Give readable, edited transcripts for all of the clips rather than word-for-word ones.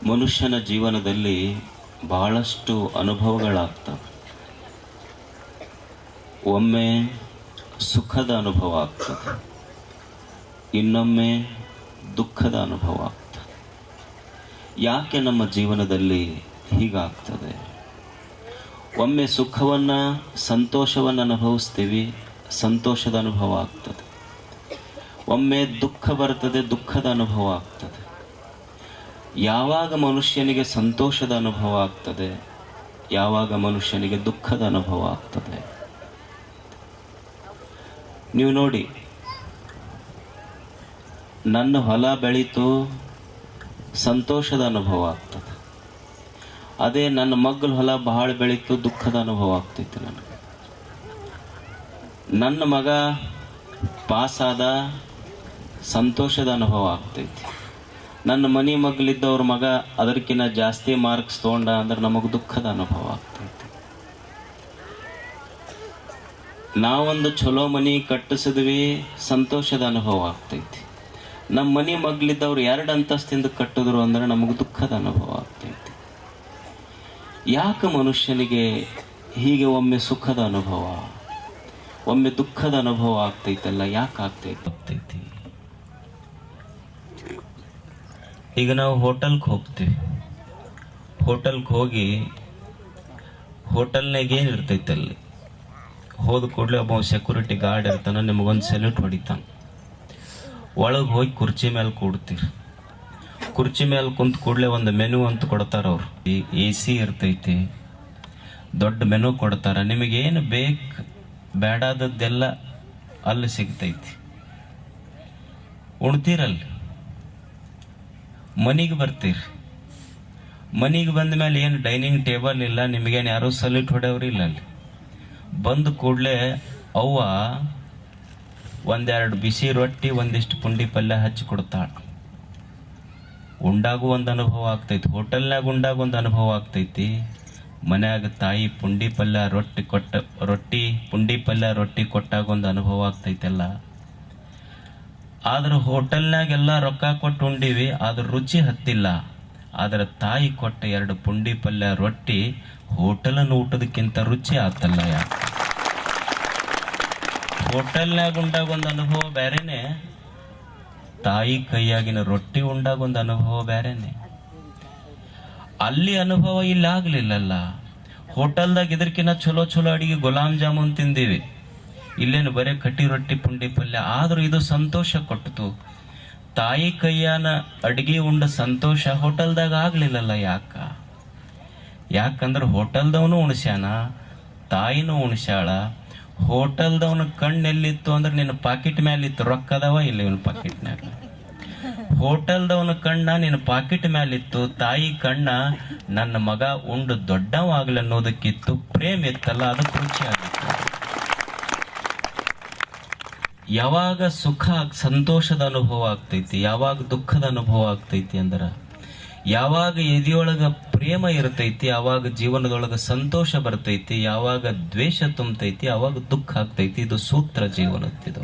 ಮನುಷ್ಯನ ಜೀವನದಲ್ಲಿ ಬಹಳಷ್ಟು ಅನುಭವಗಳಾಗ್ತವೆ. ಒಮ್ಮೆ ಸುಖದ ಅನುಭವ ಆಗ್ತದೆ, ಇನ್ನೊಮ್ಮೆ ದುಃಖದ ಅನುಭವ ಆಗ್ತದೆ. ಯಾಕೆ ನಮ್ಮ ಜೀವನದಲ್ಲಿ ಹೀಗಾಗ್ತದೆ? ಒಮ್ಮೆ ಸುಖವನ್ನು ಸಂತೋಷವನ್ನು ಅನುಭವಿಸ್ತೀವಿ, ಸಂತೋಷದ ಅನುಭವ ಆಗ್ತದೆ. ಒಮ್ಮೆ ದುಃಖ ಬರ್ತದೆ, ದುಃಖದ ಅನುಭವ ಆಗ್ತದೆ. ಯಾವಾಗ ಮನುಷ್ಯನಿಗೆ ಸಂತೋಷದ ಅನುಭವ ಆಗ್ತದೆ, ಯಾವಾಗ ಮನುಷ್ಯನಿಗೆ ದುಃಖದ ಅನುಭವ ಆಗ್ತದೆ? ನೀವು ನೋಡಿ, ನನ್ನ ಹೊಲ ಬೆಳೀತು, ಸಂತೋಷದ ಅನುಭವ ಆಗ್ತದೆ. ಅದೇ ನನ್ನ ಮಗ್ಗಲ ಹೊಲ ಬಹಳ ಬೆಳೀತು, ದುಃಖದ ಅನುಭವ ಆಗ್ತೈತೆ ನನಗೆ. ನನ್ನ ಮಗ ಪಾಸಾದ, ಸಂತೋಷದ ಅನುಭವ ಆಗ್ತೈತಿ. ನನ್ನ ಮನೆ ಮಗ್ಲಿದ್ದವ್ರ ಮಗ ಅದಕ್ಕಿಂತ ಜಾಸ್ತಿ ಮಾರ್ಕ್ಸ್ ತೊಗೊಂಡ ಅಂದ್ರೆ ನಮಗೆ ದುಃಖದ ಅನುಭವ ಆಗ್ತೈತಿ. ನಾವೊಂದು ಚಲೋ ಮನೆ ಕಟ್ಟಿಸಿದ್ವಿ, ಸಂತೋಷದ ಅನುಭವ ಆಗ್ತೈತಿ. ನಮ್ಮ ಮನೆ ಮಗ್ಲಿದ್ದವ್ರು 2 ಅಂತಸ್ತಿಂದ ಕಟ್ಟಿದ್ರು ಅಂದ್ರೆ ನಮಗೆ ದುಃಖದ ಅನುಭವ ಆಗ್ತೈತಿ. ಯಾಕೆ ಮನುಷ್ಯನಿಗೆ ಹೀಗೆ ಒಮ್ಮೆ ಸುಖದ ಅನುಭವ, ಒಮ್ಮೆ ದುಃಖದ ಅನುಭವ ಆಗ್ತೈತಲ್ಲ? ಯಾಕೆ ಆಗ್ತೈತಿ? ಈಗ ನಾವು ಹೋಟೆಲ್ಗೆ ಹೋಗ್ತೀವಿ. ಹೋಟೆಲ್ಗೆ ಹೋಗಿ ಹೋಟೆಲ್ನಾಗ ಏನು ಇರ್ತೈತೆ, ಅಲ್ಲಿ ಹೋದ ಕೂಡಲೇ ಒಬ್ಬ ಸೆಕ್ಯೂರಿಟಿ ಗಾರ್ಡ್ ಇರ್ತಾನೆ, ನಿಮಗೊಂದು ಸೆಲ್ಯೂಟ್ ಹೊಡಿತಾನೆ. ಒಳಗೆ ಹೋಗಿ ಕುರ್ಚಿ ಮೇಲೆ ಕೂಡ್ತೀರಿ. ಕುರ್ಚಿ ಮೇಲೆ ಕುಂತ ಕೂಡಲೇ ಒಂದು ಮೆನು ಅಂತ ಕೊಡ್ತಾರೆ ಅವ್ರು. AC ಇರ್ತೈತಿ, ದೊಡ್ಡ ಮೆನು ಕೊಡ್ತಾರೆ. ನಿಮಗೇನು ಬೇಕು ಬೇಡಾದದ್ದೆಲ್ಲ ಅಲ್ಲಿ ಸಿಗ್ತೈತಿ. ಉಣ್ತೀರಲ್ಲಿ. ಮನೆಗೆ ಬರ್ತೀರಿ. ಮನೆಗೆ ಬಂದ ಮೇಲೆ ಏನು ಡೈನಿಂಗ್ ಟೇಬಲ್ ಇಲ್ಲ, ನಿಮಗೇನು ಯಾರೂ ಸಲ್ಯೂಟ್ ಹೊಡೆಯವ್ರು ಇಲ್ಲ. ಅಲ್ಲಿ ಬಂದ ಕೂಡಲೇ ಅವ್ವ 1-2 ಬಿಸಿ ರೊಟ್ಟಿ, ಒಂದಿಷ್ಟು ಪುಂಡಿ ಪಲ್ಯ ಹಚ್ಚಿ ಕೊಡ್ತಾಳೆ. ಉಂಡಾಗೂ ಒಂದು ಅನುಭವ ಆಗ್ತೈತಿ, ಹೋಟೆಲ್ನಾಗ ಉಂಡಾಗ ಒಂದು ಅನುಭವ ಆಗ್ತೈತಿ. ಮನ್ಯಾಗ ತಾಯಿ ಪುಂಡಿ ಪಲ್ಯ ರೊಟ್ಟಿ ಕೊಟ್ಟಾಗ ಒಂದು ಅನುಭವ ಆಗ್ತೈತಲ್ಲ. ಆದ್ರೆ ಹೋಟೆಲ್ನಾಗೆಲ್ಲ ರೊಕ್ಕ ಕೊಟ್ಟು ಉಂಡಿವಿ, ಅದ್ರ ರುಚಿ ಹತ್ತಿಲ್ಲ. ಆದ್ರೆ ತಾಯಿ ಕೊಟ್ಟ 2 ಪುಂಡಿ ಪಲ್ಯ ರೊಟ್ಟಿ ಹೋಟೆಲನ್ನು ಊಟದಕ್ಕಿಂತ ರುಚಿ ಆತಲ್ಲ. ಯಾಕೆ? ಹೋಟೆಲ್ನಾಗ ಉಂಡಾಗ ಒಂದು ಅನುಭವ ಬೇರೆನೆ, ತಾಯಿ ಕೈಯಾಗಿನ ರೊಟ್ಟಿ ಉಂಡಾಗ ಒಂದು ಅನುಭವ ಬೇರೆನೆ. ಅಲ್ಲಿ ಅನುಭವ ಇಲ್ಲಿ ಆಗ್ಲಿಲ್ಲಲ್ಲ. ಹೋಟೆಲ್ದಾಗ ಇದಕ್ಕಿಂತ ಚಲೋ ಅಡಿಗೆ ಗುಲಾಬ್ ಜಾಮೂನ್ ತಿಂದೀವಿ, ಇಲ್ಲೇನು ಬರೀ ಕಟ್ಟಿ ರೊಟ್ಟಿ ಪುಂಡಿ ಪಲ್ಯ. ಆದ್ರೂ ಇದು ಸಂತೋಷ ಕೊಟ್ಟಿತು. ತಾಯಿ ಕೈಯಾನ ಅಡ್ಗೆ ಉಂಡ ಸಂತೋಷ ಹೋಟೆಲ್ದಾಗ ಆಗ್ಲಿಲ್ಲಲ್ಲ. ಯಾಕಂದ್ರೆ ಹೋಟೆಲ್ದವನು ಉಣಸ್ಯಾನ, ತಾಯಿನೂ ಉಣಸ್ಯಾಳ. ಹೋಟೆಲ್ದವನ ಕಣ್ಣೆಲ್ಲಿತ್ತು ಅಂದ್ರೆ ನಿನ್ನ ಪಾಕೆಟ್ ಮ್ಯಾಲಿತ್ತು, ರೊಕ್ಕದವ ಇಲ್ಲ ಇವನ ಪಾಕೆಟ್ನಾಗ. ಹೋಟೆಲ್ದವನ ಕಣ್ಣ ನಿನ್ನ ಪಾಕೆಟ್ ಮ್ಯಾಲಿತ್ತು, ತಾಯಿ ಕಣ್ಣ ನನ್ನ ಮಗ ಉಂಡು ದೊಡ್ಡವಾಗ್ಲಿ ಅನ್ನೋದಕ್ಕಿತ್ತು. ಪ್ರೇಮ್ ಇತ್ತಲ್ಲ, ಅದಕ್ಕೆ ರುಚಿ ಆಗಿತ್ತು. ಯಾವಾಗ ಸುಖ ಸಂತೋಷದ ಅನುಭವ ಆಗ್ತೈತಿ, ಯಾವಾಗ ದುಃಖದ ಅನುಭವ ಆಗ್ತೈತಿ ಅಂದ್ರೆ ಯಾವಾಗ ಎದೆಯೊಳಗ ಪ್ರೇಮ ಇರ್ತೈತಿ, ಯಾವಾಗ ಜೀವನದೊಳಗ ಸಂತೋಷ ಬರ್ತೈತಿ, ಯಾವಾಗ ದ್ವೇಷ ತುಂಬತೈತಿ, ಆವಾಗ ದುಃಖ ಆಗ್ತೈತಿ. ಇದು ಸೂತ್ರ ಜೀವನದ್ದು.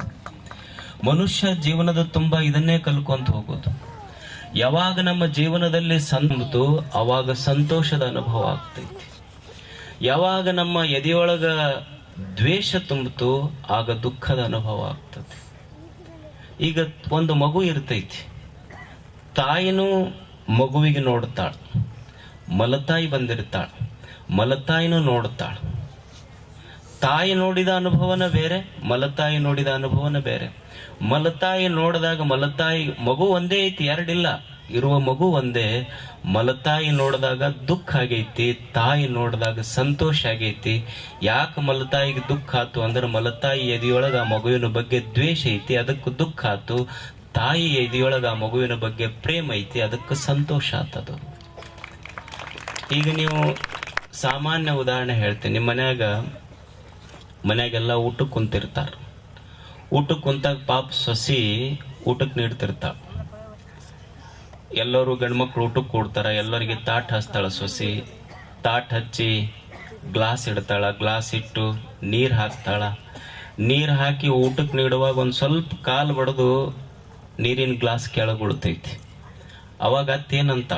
ಮನುಷ್ಯ ಜೀವನದ ತುಂಬಾ ಇದನ್ನೇ ಕಲ್ಕೊಂತ ಹೋಗೋದು. ಯಾವಾಗ ನಮ್ಮ ಜೀವನದಲ್ಲಿ ಸಂತು, ಅವಾಗ ಸಂತೋಷದ ಅನುಭವ ಆಗ್ತೈತಿ. ಯಾವಾಗ ನಮ್ಮ ಎದೆಯೊಳಗ ದ್ವೇಷ ತುಂಬಿತು, ಆಗ ದುಃಖದ ಅನುಭವ ಆಗ್ತದೆ. ಈಗ ಒಂದು ಮಗು ಇರ್ತೈತಿ, ತಾಯಿನೂ ಮಗುವಿಗೆ ನೋಡ್ತಾಳ. ಮಲತಾಯಿ ಬಂದಿರ್ತಾಳ, ಮಲತಾಯಿನೂ ನೋಡ್ತಾಳ. ತಾಯಿ ನೋಡಿದ ಅನುಭವನ ಬೇರೆ, ಮಲತಾಯಿ ನೋಡಿದ ಅನುಭವನ ಬೇರೆ. ಮಲತಾಯಿ ನೋಡಿದಾಗ ಮಲತಾಯಿ ಮಗು ಒಂದೇ ಐತಿ, 2 ಇಲ್ಲ, ಇರುವ ಮಗು ಒಂದೇ. ಮಲತಾಯಿ ನೋಡಿದಾಗ ದುಃಖ ಆಗೈತಿ, ತಾಯಿ ನೋಡಿದಾಗ ಸಂತೋಷ ಆಗೈತಿ. ಯಾಕೆ ಮಲತಾಯಿಗೆ ದುಃಖ ಆತು ಅಂದ್ರೆ ಮಲತಾಯಿ ಎದೆಯೊಳಗ ಆ ಮಗುವಿನ ಬಗ್ಗೆ ದ್ವೇಷ ಐತಿ, ಅದಕ್ಕೆ ದುಃಖ ಆತು. ತಾಯಿ ಎದೆಯೊಳಗ ಆ ಮಗುವಿನ ಬಗ್ಗೆ ಪ್ರೇಮ ಐತಿ, ಅದಕ್ಕೆ ಸಂತೋಷ ಆತದು. ಈಗ ನೀವು ಸಾಮಾನ್ಯ ಉದಾಹರಣೆ ಹೇಳ್ತೀನಿ. ನಿಮ್ಮ ಮನ್ಯಾಗೆಲ್ಲ ಊಟಕ್ಕೆ ಕುಂತಿರ್ತಾರ. ಊಟಕ್ಕೆ ಕುಂತಾಗ ಪಾಪ ಸೊಸಿ ಊಟಕ್ಕೆ ನೀಡ್ತಿರ್ತಾಳ. ಎಲ್ಲರೂ ಗಂಡ್ಮಕ್ಳು ಊಟಕ್ಕೆ ಕೊಡ್ತಾರ, ಎಲ್ಲರಿಗೆ ತಾಟ್ ಹಚ್ತಾಳ ಸೊಸಿ. ತಾಟ್ ಹಚ್ಚಿ ಗ್ಲಾಸ್ ಇಡ್ತಾಳ, ಗ್ಲಾಸ್ ಇಟ್ಟು ನೀರು ಹಾಕ್ತಾಳ. ನೀರು ಹಾಕಿ ಊಟಕ್ಕೆ ನೀಡುವಾಗ ಒಂದು ಸ್ವಲ್ಪ ಕಾಲು ಬಡ್ದು ನೀರಿನ ಗ್ಲಾಸ್ ಕೆಳಗೆ ಉಳ್ತೈತಿ. ಅವಾಗ ಅತ್ತೇನಂತ,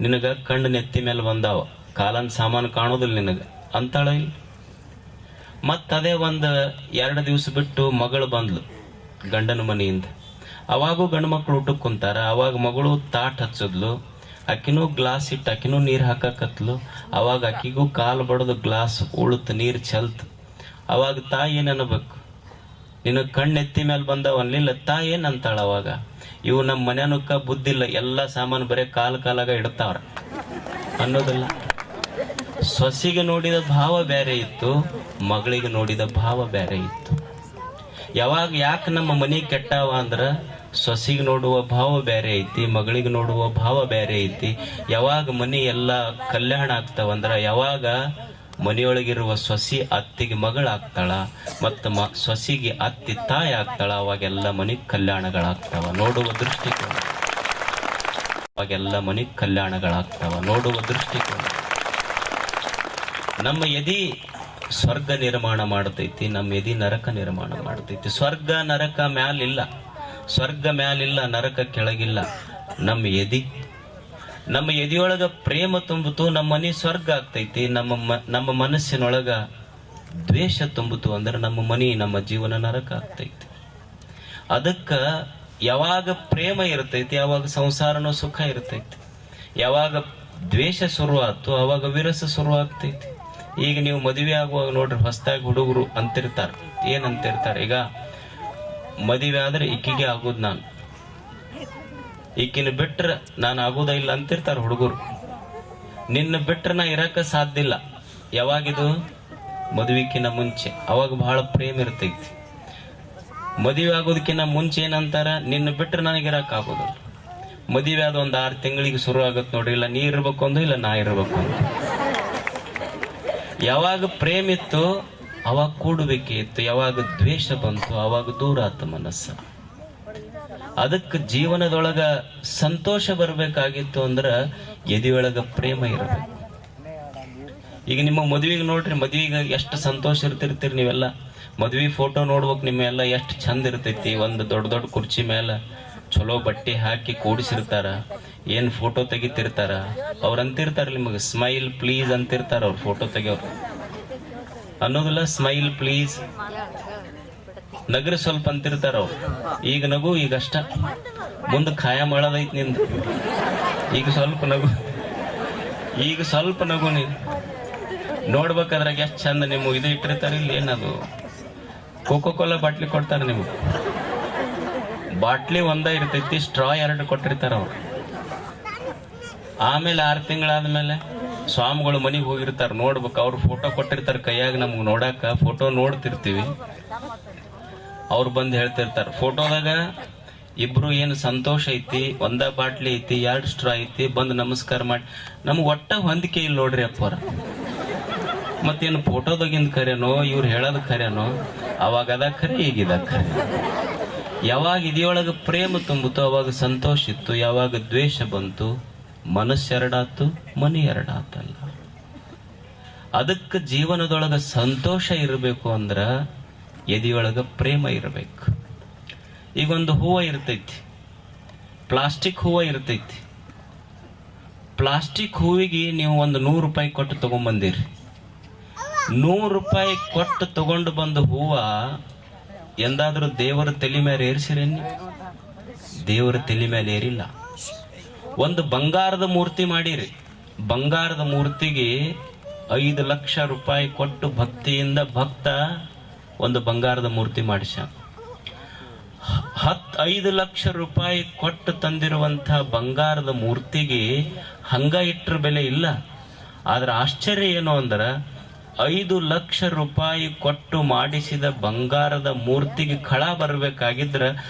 ನಿನಗ ಕಣ್ಣು ನೆತ್ತಿ ಮೇಲೆ ಬಂದಾವ, ಕಾಲನ್ ಸಾಮಾನು ಕಾಣೋದಿಲ್ಲ ನಿನಗ ಅಂತಾಳ ಇಲ್ಲ. ಮತ್ತದೇ ಒಂದು 2 ದಿವಸ ಬಿಟ್ಟು ಮಗಳು ಬಂದ್ಲು ಗಂಡನ ಮನೆಯಿಂದ. ಅವಾಗೂ ಗಂಡು ಮಕ್ಳು ಊಟಕ್ಕೆ ಕುಂತಾರ. ಅವಾಗ ಮಗಳು ತಾಟ್ ಹಚ್ಚದ್ಲು, ಅಕ್ಕಿನೂ ಗ್ಲಾಸ್ ಇಟ್ಟು ಅಕ್ಕಿನೂ ನೀರು ಹಾಕಕತ್ಲು. ಅವಾಗ ಅಕ್ಕಿಗೂ ಕಾಲು ಬಡದು ಗ್ಲಾಸ್ ಉಳುತ್ತು, ನೀರು ಚೆಲ್ತು. ಅವಾಗ ತಾಯಿ ಏನ್ ಅನ್ಬೇಕು? ನಿನಗೆ ಕಣ್ಣು ಎತ್ತಿ ಮೇಲೆ ಬಂದವ ಅನ್ಲಿಲ್ಲ. ತಾಯಿ ಏನ್ ಅಂತಾಳ ಅವಾಗ? ಇವು ನಮ್ಮ ಮನೆಯನಕ್ಕ ಬುದ್ಧಿಲ್ಲ, ಎಲ್ಲ ಸಾಮಾನು ಬರೀ ಕಾಲಾಗ ಇಡ್ತಾವ್ರ ಅನ್ನೋದಿಲ್ಲ. ಸೊಸಿಗೆ ನೋಡಿದ ಭಾವ ಬೇರೆ ಇತ್ತು, ಮಗಳಿಗೆ ನೋಡಿದ ಭಾವ ಬೇರೆ ಇತ್ತು. ಯಾಕೆ ನಮ್ಮ ಮನೆ ಕೆಟ್ಟವ ಅಂದ್ರ ಸೊಸಿಗೆ ನೋಡುವ ಭಾವ ಬೇರೆ ಐತಿ, ಮಗಳಿಗೆ ನೋಡುವ ಭಾವ ಬೇರೆ ಐತಿ. ಯಾವಾಗ ಮನೆ ಎಲ್ಲ ಕಲ್ಯಾಣ ಆಗ್ತಾವಂದ್ರ, ಯಾವಾಗ ಮನೆಯೊಳಗಿರುವ ಸೊಸಿ ಅತ್ತಿಗೆ ಮಗಳಾಗ್ತಾಳ, ಮತ್ತು ಸೊಸಿಗೆ ಅತ್ತಿ ತಾಯಿ ಆಗ್ತಾಳ, ಅವಾಗೆಲ್ಲ ಮನೆ ಕಲ್ಯಾಣಗಳಾಗ್ತಾವ. ನೋಡುವ ದೃಷ್ಟಿಕೋನ, ಅವಾಗೆಲ್ಲ ಮನೆ ಕಲ್ಯಾಣಗಳಾಗ್ತಾವ. ನೋಡುವ ದೃಷ್ಟಿಕೋನ. ನಮ್ಮ ಎದಿ ಸ್ವರ್ಗ ನಿರ್ಮಾಣ ಮಾಡ್ತೈತಿ, ನಮ್ಮ ಎದಿ ನರಕ ನಿರ್ಮಾಣ ಮಾಡ್ತೈತಿ. ಸ್ವರ್ಗ ನರಕ ಮ್ಯಾಲಿಲ್ಲ, ಸ್ವರ್ಗ ಮ್ಯಾಲಿಲ್ಲ, ನರಕ ಕೆಳಗಿಲ್ಲ. ನಮ್ಮ ಎದಿಯೊಳಗ ಪ್ರೇಮ ತುಂಬಿತು, ನಮ್ಮ ಮನೆ ಸ್ವರ್ಗ ಆಗ್ತೈತಿ. ನಮ್ಮ ಮನಸ್ಸಿನೊಳಗ ದ್ವೇಷ ತುಂಬಿತು ಅಂದ್ರೆ ನಮ್ಮ ಮನೆ, ನಮ್ಮ ಜೀವನ ನರಕ ಆಗ್ತೈತಿ. ಅದಕ್ಕ ಯಾವಾಗ ಪ್ರೇಮ ಇರ್ತೈತಿ ಅವಾಗ ಸಂಸಾರನೂ ಸುಖ ಇರ್ತೈತಿ. ಯಾವಾಗ ದ್ವೇಷ ಶುರುವಾತು ಅವಾಗ ವಿರಸ ಶುರು ಆಗ್ತೈತಿ. ಈಗ ನೀವು ಮದುವೆ ಆಗುವಾಗ ನೋಡ್ರಿ, ಹೊಸದಾಗಿ ಹುಡುಗರು ಅಂತಿರ್ತಾರ. ಏನಂತಿರ್ತಾರೆ? ಈಗ ಮದುವೆ ಆದ್ರೆ ಇಕ್ಕಿಗೆ ಆಗೋದು ನಾನು, ಈಕಿನ ಬಿಟ್ರೆ ನಾನು ಆಗೋದ ಇಲ್ಲ ಅಂತಿರ್ತಾರ ಹುಡುಗರು. ನಿನ್ನ ಬಿಟ್ರೆ ನಾ ಇರಕ ಸಾಧ್ಯ ಇಲ್ಲ. ಯಾವಾಗಿದು? ಮದುವೆಕಿನ್ನ ಮುಂಚೆ. ಅವಾಗ ಬಹಳ ಪ್ರೇಮ ಇರ್ತೈತಿ. ಮದುವೆ ಆಗೋದಕ್ಕಿಂತ ಮುಂಚೆ ಏನಂತಾರ? ನಿನ್ನ ಬಿಟ್ರೆ ನನಗೆ ಇರಕ್ ಆಗೋದಿಲ್ಲ. ಮದುವೆ ಆದ ಒಂದು 6 ತಿಂಗಳಿಗೆ ಶುರು ಆಗತ್ ನೋಡ್ರಿ, ಇಲ್ಲ ನೀ ಇರ್ಬೇಕು ಅಂದು, ಇಲ್ಲ ನಾ ಇರ್ಬೇಕು ಅಂತ. ಯಾವಾಗ ಪ್ರೇಮ ಇತ್ತು ಅವಾಗ ಕೂಡಬೇಕೇ ಇತ್ತು, ಯಾವಾಗ ದ್ವೇಷ ಬಂತು ಅವಾಗ ದೂರ ಆತ ಮನಸ್ಸ. ಅದಕ್ಕೆ ಜೀವನದೊಳಗ ಸಂತೋಷ ಬರ್ಬೇಕಾಗಿತ್ತು ಅಂದ್ರ ಎದೆಯೊಳಗ ಪ್ರೇಮ ಇರಬೇಕು. ಈಗ ನಿಮ್ಮ ಮದುವೆಗೆ ನೋಡ್ರಿ, ಮದುವೆಗೆ ಎಷ್ಟು ಸಂತೋಷ ಇರ್ತಿರ್ತೀರಿ ನೀವೆಲ್ಲ. ಮದುವೆ ಫೋಟೋ ನೋಡ್ಬೇಕು, ನಿಮ್ಮೆಲ್ಲ ಎಷ್ಟು ಚಂದ ಇರ್ತೈತಿ. ಒಂದು ದೊಡ್ಡ ಕುರ್ಚಿ ಮೇಲೆ ಚಲೋ ಬಟ್ಟೆ ಹಾಕಿ ಕೂಡಿಸಿರ್ತಾರ, ಏನ್ ಫೋಟೋ ತೆಗಿತಿರ್ತಾರ. ಅವ್ರ ಅಂತಿರ್ತಾರ ನಿಮಗೆ ಸ್ಮೈಲ್ ಪ್ಲೀಸ್ ಅಂತಿರ್ತಾರ. ಅವ್ರ ಫೋಟೋ ತೆಗಿಯೋರು ಅನ್ನೋದಿಲ್ಲ, ಸ್ಮೈಲ್ ಪ್ಲೀಸ್, ನಗರ ಸ್ವಲ್ಪ ಅಂತಿರ್ತಾರ ಅವ್ರು. ಈಗ ನಗು, ಈಗ ಅಷ್ಟ, ಮುಂದೆ ಖಾಯ ಮಾಡೋದೈತಿ ನಿಂದು. ಈಗ ಸ್ವಲ್ಪ ನಗು, ಈಗ ಸ್ವಲ್ಪ ನಗು. ನೀನು ನೋಡ್ಬೇಕಾದ್ರಾಗ ಎಷ್ಟು ಚಂದ ನಿಮ್ಮ ಇದು ಇಟ್ಟಿರ್ತಾರ. ಇಲ್ಲಿ ಏನದು ಕೋಕೋ ಕೋಲಾ ಬಾಟ್ಲಿ ಕೊಡ್ತಾರ ನಿಮ್ಗೆ. ಬಾಟ್ಲಿ ಒಂದ ಇರ್ತೈತಿ, ಸ್ಟ್ರಾ 2 ಕೊಟ್ಟಿರ್ತಾರ ಅವ್ರು. ಆಮೇಲೆ 6 ತಿಂಗಳಾದ್ಮೇಲೆ ಸ್ವಾಮಿಗಳು ಮನೆಗೆ ಹೋಗಿರ್ತಾರ, ನೋಡ್ಬೇಕು. ಅವ್ರು ಫೋಟೋ ಕೊಟ್ಟಿರ್ತಾರ ಕೈಯಾಗ, ನಮ್ಗೆ ನೋಡಾಕ ಫೋಟೋ ನೋಡ್ತಿರ್ತೀವಿ. ಅವ್ರು ಬಂದು ಹೇಳ್ತಿರ್ತಾರ, ಫೋಟೋದಾಗ ಇಬ್ರು ಏನು ಸಂತೋಷ ಐತಿ, ಒಂದ ಬಾಟ್ಲಿ ಐತಿ, 2 ಸ್ಟ್ರಾ ಐತಿ, ಬಂದು ನಮಸ್ಕಾರ ಮಾಡಿ. ನಮ್ಗೆ ಒಟ್ಟ ಹೊಂದಿಕೆ ಇಲ್ಲ ನೋಡ್ರಿ ಅಪ್ಪರ. ಮತ್ತೇನು ಫೋಟೋದಾಗಿಂದ ಖರೇನೋ, ಇವ್ರು ಹೇಳೋದು ಖರೇನೋ? ಅವಾಗ ಅದ ಖರೆ, ಈಗಿದ ಖರೆ. ಯಾವಾಗ ಇದೆಯೊಳಗ ಪ್ರೇಮ ತುಂಬಿತು ಅವಾಗ ಸಂತೋಷ ಇತ್ತು. ಯಾವಾಗ ದ್ವೇಷ ಬಂತು ಮನಸ್ಸೆರಡಾತು, ಮನೆ ಎರಡಾತಲ್ಲ. ಅದಕ್ಕೆ ಜೀವನದೊಳಗ ಸಂತೋಷ ಇರಬೇಕು ಅಂದ್ರ ಎದೆಯೊಳಗ ಪ್ರೇಮ ಇರಬೇಕು. ಈಗೊಂದು ಹೂವ ಇರ್ತೈತಿ, ಪ್ಲಾಸ್ಟಿಕ್ ಹೂವ ಇರ್ತೈತಿ. ಪ್ಲಾಸ್ಟಿಕ್ ಹೂವಿಗೆ ನೀವು ಒಂದು 100 ರೂಪಾಯಿ ಕೊಟ್ಟು ತಗೊಂಡ್ಬಂದಿರಿ. 100 ರೂಪಾಯಿ ಕೊಟ್ಟು ತಗೊಂಡು ಬಂದ ಹೂವ ಎಂದಾದ್ರೂ ದೇವರ ತಲೆ ಮೇಲೆ ಏರಿಸಿರೇನಿ? ದೇವರ ತಲೆ ಮೇಲೆ ಏರಿಲ್ಲ. ಒಂದು ಬಂಗಾರದ ಮೂರ್ತಿ ಮಾಡಿರಿ, ಬಂಗಾರದ ಮೂರ್ತಿಗೆ 5 ಲಕ್ಷ ರೂಪಾಯಿ ಕೊಟ್ಟು ಭಕ್ತಿಯಿಂದ ಭಕ್ತ ಒಂದು ಬಂಗಾರದ ಮೂರ್ತಿ ಮಾಡಿಸ. 5 ಲಕ್ಷ ರೂಪಾಯಿ ಕೊಟ್ಟು ತಂದಿರುವಂತಹ ಬಂಗಾರದ ಮೂರ್ತಿಗೆ ಹಂಗ ಇಟ್ಟರ ಬೆಲೆ ಇಲ್ಲ. ಆದ್ರೆ ಆಶ್ಚರ್ಯ ಏನು ಅಂದ್ರ 5 ಲಕ್ಷ ರೂಪಾಯಿ ಕೊಟ್ಟು ಮಾಡಿಸಿದ ಬಂಗಾರದ ಮೂರ್ತಿಗೆ ಖಳ ಬರಬೇಕಾಗಿದ್ರ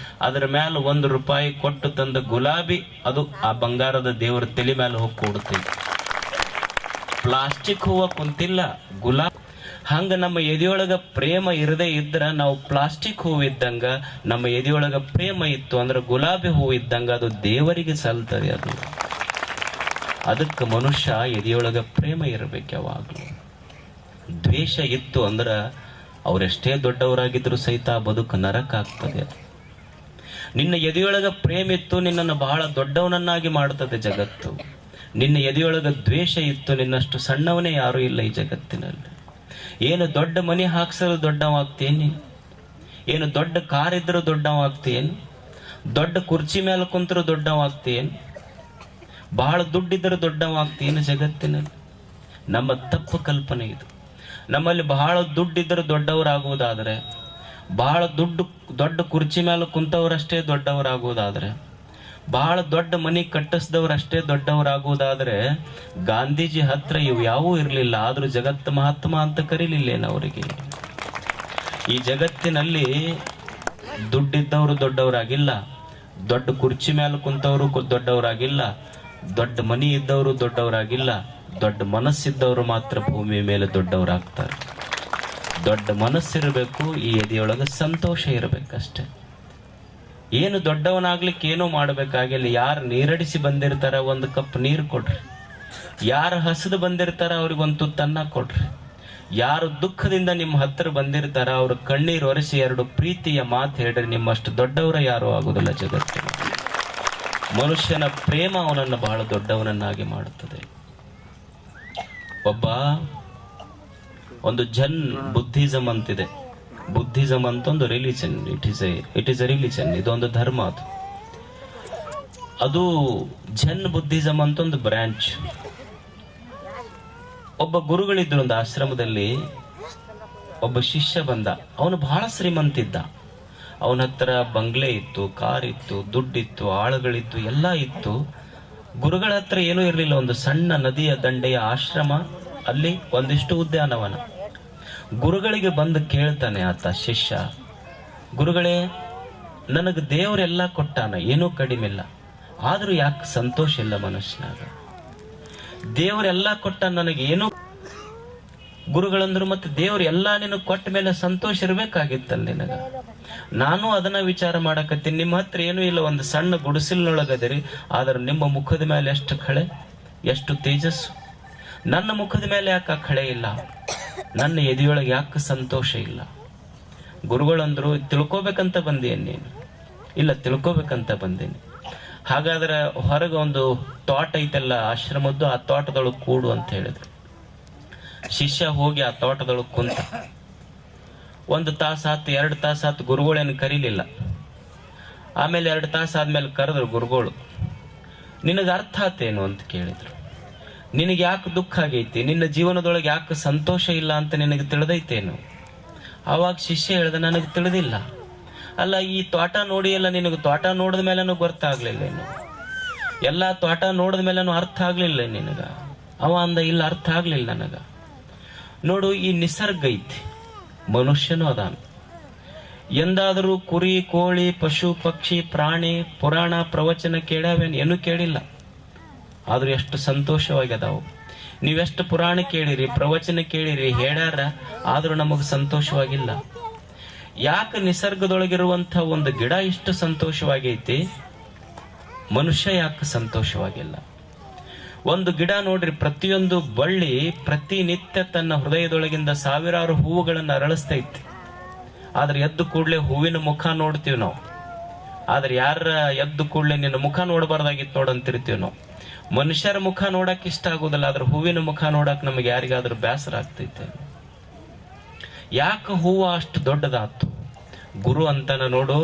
ಅದರ ಮೇಲೆ 1 ರೂಪಾಯಿ ಕೊಟ್ಟು ತಂದ ಗುಲಾಬಿ ಅದು ಆ ಬಂಗಾರದ ದೇವರ ತಲೆ ಮೇಲೆ ಹೋಗಿ ಕೂಡುತ್ತೈತಿ. ಪ್ಲಾಸ್ಟಿಕ್ ಹೂವ ಕುಂತಿಲ್ಲ, ಗುಲಾಬಿ. ಹಂಗ ನಮ್ಮ ಎದೆಯೊಳಗ ಪ್ರೇಮ ಇರದೇ ಇದ್ರ ನಾವು ಪ್ಲಾಸ್ಟಿಕ್ ಹೂವು ಇದ್ದಂಗ, ನಮ್ಮ ಎದೆಯೊಳಗ ಪ್ರೇಮ ಇತ್ತು ಅಂದ್ರೆ ಗುಲಾಬಿ ಹೂವು ಇದ್ದಂಗ ಅದು ದೇವರಿಗೆ ಸಲ್ತದೆ. ಅದು ಅದಕ್ಕೆ ಮನುಷ್ಯ ಎದೆಯೊಳಗ ಪ್ರೇಮ ಇರಬೇಕು ಯಾವಾಗ್ಲೂ. ದ್ವೇಷ ಇತ್ತು ಅಂದ್ರ ಅವರೆಷ್ಟೇ ದೊಡ್ಡವರಾಗಿದ್ರು ಸಹಿತ ಬದುಕು ನರಕ ಆಗ್ತದೆ. ನಿನ್ನ ಎದೆಯೊಳಗ ಪ್ರೇಮ ಇತ್ತು, ನಿನ್ನನ್ನು ಬಹಳ ದೊಡ್ಡವನನ್ನಾಗಿ ಮಾಡ್ತದೆ ಜಗತ್ತು. ನಿನ್ನ ಎದೆಯೊಳಗ ದ್ವೇಷ ಇತ್ತು, ನಿನ್ನಷ್ಟು ಸಣ್ಣವನೇ ಯಾರೂ ಇಲ್ಲ ಈ ಜಗತ್ತಿನಲ್ಲಿ. ಏನು ದೊಡ್ಡ ಮನೆ ಹಾಕ್ಸಲು ದೊಡ್ಡವಾಗ್ತೇನು? ಏನು ದೊಡ್ಡ ಕಾರ್ ಇದ್ರೂ ದೊಡ್ಡವಾಗ್ತೇನು? ದೊಡ್ಡ ಕುರ್ಚಿ ಮೇಲೆ ಕುಂತರೂ ದೊಡ್ಡವಾಗ್ತೇನು? ಬಹಳ ದುಡ್ಡಿದ್ರೂ ದೊಡ್ಡವಾಗ್ತೇನು ಜಗತ್ತಿನಲ್ಲಿ? ನಮ್ಮ ತಪ್ಪು ಕಲ್ಪನೆ ಇದು. ನಮ್ಮಲ್ಲಿ ಬಹಳ ದುಡ್ಡಿದ್ದರೂ ದೊಡ್ಡವರಾಗುವುದಾದರೆ, ಬಹಳ ದೊಡ್ಡ ಕುರ್ಚಿ ಮೇಲೆ ಕುಂತವರಷ್ಟೇ ದೊಡ್ಡವರಾಗುವುದಾದರೆ, ಬಹಳ ದೊಡ್ಡ ಮನೆ ಕಟ್ಟಿಸಿದವರಷ್ಟೇ ದೊಡ್ಡವರಾಗುವುದಾದರೆ, ಗಾಂಧೀಜಿ ಹತ್ರ ಇವು ಯಾವೂ ಇರಲಿಲ್ಲ, ಆದರೂ ಜಗತ್ತು ಮಹಾತ್ಮ ಅಂತ ಕರೀಲಿಲ್ಲೇನು ಅವರಿಗೆ? ಈ ಜಗತ್ತಿನಲ್ಲಿ ದುಡ್ಡಿದ್ದವರು ದೊಡ್ಡವರಾಗಿಲ್ಲ, ದೊಡ್ಡ ಕುರ್ಚಿ ಮೇಲೆ ಕುಂತವರು ದೊಡ್ಡವರಾಗಿಲ್ಲ, ದೊಡ್ಡ ಮನೆ ಇದ್ದವರು ದೊಡ್ಡವರಾಗಿಲ್ಲ, ದೊಡ್ಡ ಮನಸ್ಸಿದ್ದವರು ಮಾತ್ರ ಭೂಮಿ ಮೇಲೆ ದೊಡ್ಡವರಾಗ್ತಾರೆ. ದೊಡ್ಡ ಮನಸ್ಸಿರಬೇಕು, ಈ ಎದೆಯೊಳಗೆ ಸಂತೋಷ ಇರಬೇಕಷ್ಟೆ. ಏನು ದೊಡ್ಡವನಾಗ್ಲಿಕ್ಕೆ ಏನೂ ಮಾಡಬೇಕಾಗಿಲ್ಲ. ಯಾರು ನೀರಡಿಸಿ ಬಂದಿರ್ತಾರ ಒಂದು ಕಪ್ ನೀರು ಕೊಡ್ರಿ, ಯಾರು ಹಸಿದು ಬಂದಿರ್ತಾರ ಅವ್ರಿಗೊಂದು ತುತ್ತನ್ನ ಕೊಡ್ರಿ, ಯಾರು ದುಃಖದಿಂದ ನಿಮ್ಮ ಹತ್ತಿರ ಬಂದಿರ್ತಾರ ಅವ್ರ ಕಣ್ಣೀರು ಒರೆಸಿ ಎರಡು ಪ್ರೀತಿಯ ಮಾತು ಹೇಳ್ರಿ. ನಿಮ್ಮಷ್ಟು ದೊಡ್ಡವರ ಯಾರೂ ಆಗುದಿಲ್ಲ ಜಗತ್ತಿನ. ಮನುಷ್ಯನ ಪ್ರೇಮ ಅವನನ್ನು ಬಹಳ ದೊಡ್ಡವನನ್ನಾಗಿ ಮಾಡುತ್ತದೆ. ಒಂದು ಜನ್ ಬುದ್ಧಿಸಮ್ ಅಂತಿದೆ. ಬುದ್ಧಿಸಮ್ ಅಂತ ಒಂದು religion, it is A religion, ಇದೊಂದು ಧರ್ಮ. ಅದು ಜನ್ ಬುದ್ಧಿಸಮ್ ಅಂತ ಒಂದು ಬ್ರಾಂಚ್. ಒಬ್ಬ ಗುರುಗಳಿದ್ರು ಒಂದು ಆಶ್ರಮದಲ್ಲಿ. ಒಬ್ಬ ಶಿಷ್ಯ ಬಂದ, ಅವನು ಬಹಳ ಶ್ರೀಮಂತಿದ್ದ. ಅವನ ಹತ್ರ ಬಂಗ್ಲೆ ಇತ್ತು, ಕಾರ್ ಇತ್ತು, ದುಡ್ಡಿತ್ತು, ಆಳುಗಳಿತ್ತು, ಎಲ್ಲ ಇತ್ತು. ಗುರುಗಳ ಹತ್ರ ಏನೂ ಇರಲಿಲ್ಲ. ಒಂದು ಸಣ್ಣ ನದಿಯ ದಂಡೆಯ ಆಶ್ರಮ, ಅಲ್ಲಿ ಒಂದಿಷ್ಟು ಉದ್ಯಾನವನ. ಗುರುಗಳಿಗೆ ಬಂದು ಕೇಳ್ತಾನೆ ಆತ ಶಿಷ್ಯ, ಗುರುಗಳೇ, ನನಗೆ ದೇವರೆಲ್ಲ ಕೊಟ್ಟಾನ, ಏನೂ ಕಡಿಮೆ ಇಲ್ಲ, ಆದ್ರೂ ಯಾಕೆ ಸಂತೋಷ ಇಲ್ಲ ಮನುಷ್ಯನಾಗ? ದೇವರೆಲ್ಲ ಕೊಟ್ಟ ನನಗೆ ಏನೂ. ಗುರುಗಳಂದ್ರು, ಮತ್ತೆ ದೇವ್ರು ಎಲ್ಲ ನಿನಗೆ ಕೊಟ್ಟ ಮೇಲೆ ಸಂತೋಷ ಇರ್ಬೇಕಾಗಿತ್ತಲ್ಲ ನಿನಗ? ನಾನು ಅದನ್ನ ವಿಚಾರ ಮಾಡಕತ್ತೀನಿ. ನಿಮ್ಮ ಹತ್ರ ಏನೂ ಇಲ್ಲ, ಒಂದು ಸಣ್ಣ ಗುಡಿಸಿಲೊಳಗದಿರಿ, ಆದ್ರೆ ನಿಮ್ಮ ಮುಖದ ಮೇಲೆ ಎಷ್ಟು ಖಳೆ, ಎಷ್ಟು ತೇಜಸ್ಸು. ನನ್ನ ಮುಖದ ಮೇಲೆ ಯಾಕೆ ಖಳೆ ಇಲ್ಲ? ನನ್ನ ಎದೆಯೊಳಗೆ ಯಾಕೆ ಸಂತೋಷ ಇಲ್ಲ? ಗುರುಗಳಂದ್ರು, ತಿಳ್ಕೊಬೇಕಂತ ಬಂದೇನು ನೀನು? ಇಲ್ಲ, ತಿಳ್ಕೊಬೇಕಂತ ಬಂದೇನೆ. ಹಾಗಾದ್ರೆ ಹೊರಗೆ ಒಂದು ತೋಟ ಐತಲ್ಲ ಆಶ್ರಮದ್ದು, ಆ ತೋಟದೊಳಗೆ ಕೂಡು ಅಂತ ಹೇಳಿದ್ರು. ಶಿಷ್ಯ ಹೋಗಿ ಆ ತೋಟದೊಳಗೆ ಕುಂತ. 1 ತಾಸಾತು, 2 ತಾಸಾತು, ಗುರುಗಳೇನು ಕರೀಲಿಲ್ಲ. ಆಮೇಲೆ 2 ತಾಸಾದ್ಮೇಲೆ ಕರೆದ್ರು ಗುರುಗಳು. ನಿನಗೆ ಅರ್ಥ ಆತೇನು ಅಂತ ಕೇಳಿದ್ರು. ನಿನಗೆ ಯಾಕೆ ದುಃಖ ಆಗೈತಿ? ನಿನ್ನ ಜೀವನದೊಳಗೆ ಯಾಕೆ ಸಂತೋಷ ಇಲ್ಲ ಅಂತ ನಿನಗೆ ತಿಳಿದೈತೇನು? ಆವಾಗ ಶಿಷ್ಯ ಹೇಳ್ದ, ನನಗೆ ತಿಳಿದಿಲ್ಲ. ಅಲ್ಲ, ಈ ತೋಟ ನೋಡಿ ಎಲ್ಲ ನಿನಗೆ ತೋಟ ನೋಡಿದ ಮೇಲೆನೂ ಗೊತ್ತಾಗ್ಲಿಲ್ಲ ಏನು? ಎಲ್ಲ ತೋಟ ನೋಡಿದ ಮೇಲೆನೂ ಅರ್ಥ ಆಗ್ಲಿಲ್ಲ ನಿನಗ? ಅವ ಅಂದ, ಇಲ್ಲ, ಅರ್ಥ ಆಗ್ಲಿಲ್ಲ ನನಗ. ನೋಡು, ಈ ನಿಸರ್ಗ ಐತಿ, ಮನುಷ್ಯನೂ ಅದಾನ. ಎಂದಾದರೂ ಕುರಿ, ಕೋಳಿ, ಪಶು, ಪಕ್ಷಿ, ಪ್ರಾಣಿ ಪುರಾಣ ಪ್ರವಚನ ಕೇಳ್ಯಾವೇನು? ಏನೂ ಕೇಳಿಲ್ಲ, ಆದ್ರೂ ಎಷ್ಟು ಸಂತೋಷವಾಗಿ ಅದಾವು. ನೀವೆಷ್ಟು ಪುರಾಣ ಕೇಳಿರಿ, ಪ್ರವಚನ ಕೇಳಿರಿ, ಹೇಳ್ಯಾರ, ಆದ್ರೂ ನಮಗ್ ಸಂತೋಷವಾಗಿಲ್ಲ. ಯಾಕೆ ನಿಸರ್ಗದೊಳಗಿರುವಂತ ಒಂದು ಗಿಡ ಇಷ್ಟು ಸಂತೋಷವಾಗೈತಿ, ಮನುಷ್ಯ ಯಾಕೆ ಸಂತೋಷವಾಗಿಲ್ಲ? ಒಂದು ಗಿಡ ನೋಡ್ರಿ, ಪ್ರತಿಯೊಂದು ಬಳ್ಳಿ ಪ್ರತಿನಿತ್ಯ ತನ್ನ ಹೃದಯದೊಳಗಿಂದ ಸಾವಿರಾರು ಹೂವುಗಳನ್ನು ಅರಳಿಸ್ತೈತಿ. ಆದ್ರೆ ಎದ್ದು ಕೂಡ್ಲೆ ಹೂವಿನ ಮುಖ ನೋಡ್ತೀವಿ ನಾವು. ಆದ್ರೆ ಯಾರ ಎದ್ದು ಕೂಡ್ಲೆ ನಿನ್ನ ಮುಖ ನೋಡಬಾರ್ದಾಗಿತ್ತು ನೋಡಂತಿರ್ತೀವಿ ನಾವು. ಮನುಷ್ಯರ ಮುಖ ನೋಡಕ್ ಇಷ್ಟ ಆಗೋದಿಲ್ಲ, ಆದ್ರೆ ಹೂವಿನ ಮುಖ ನೋಡಕ್ ನಮಗೆ ಯಾರಿಗಾದ್ರೂ ಬೇಸರ ಆಗ್ತೈತೆ. ಯಾಕೆ ಹೂವು ಅಷ್ಟು ದೊಡ್ಡದಾತು? ಗುರು ಅಂತಾನ ನೋಡು,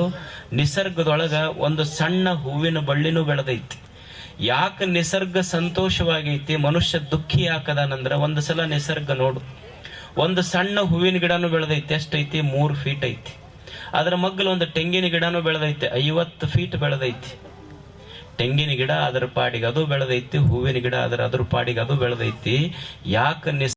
ನಿಸರ್ಗದೊಳಗ ಒಂದು ಸಣ್ಣ ಹೂವಿನ ಬಳ್ಳಿನೂ ಬೆಳೆದೈತಿ. ಯಾಕೆ ನಿಸರ್ಗ ಸಂತೋಷವಾಗೈತಿ, ಮನುಷ್ಯ ದುಃಖಿ ಯಾಕದಾನಂದ್ರ, ಒಂದು ಸಲ ನಿಸರ್ಗ ನೋಡು, ಒಂದು ಸಣ್ಣ ಹೂವಿನ ಗಿಡನೂ ಬೆಳೆದೈತಿ. ಎಷ್ಟೈತಿ? 3 ಫೀಟ್ ಐತಿ. ಅದ್ರ ಮಗ್ಗಲು ಒಂದು ತೆಂಗಿನ ಗಿಡನೂ ಬೆಳೆದೈತಿ, 50 ಫೀಟ್ ಬೆಳೆದೈತಿ. ತೆಂಗಿನ ಗಿಡ ಅದರ ಪಾಡಿಗೆ ಅದು ಬೆಳೆದೈತಿ, ಹೂವಿನ ಗಿಡ ಅದ್ರ ಪಾಡಿಗೆ ಅದು ಬೆಳೆದೈತಿ. ಯಾಕೆ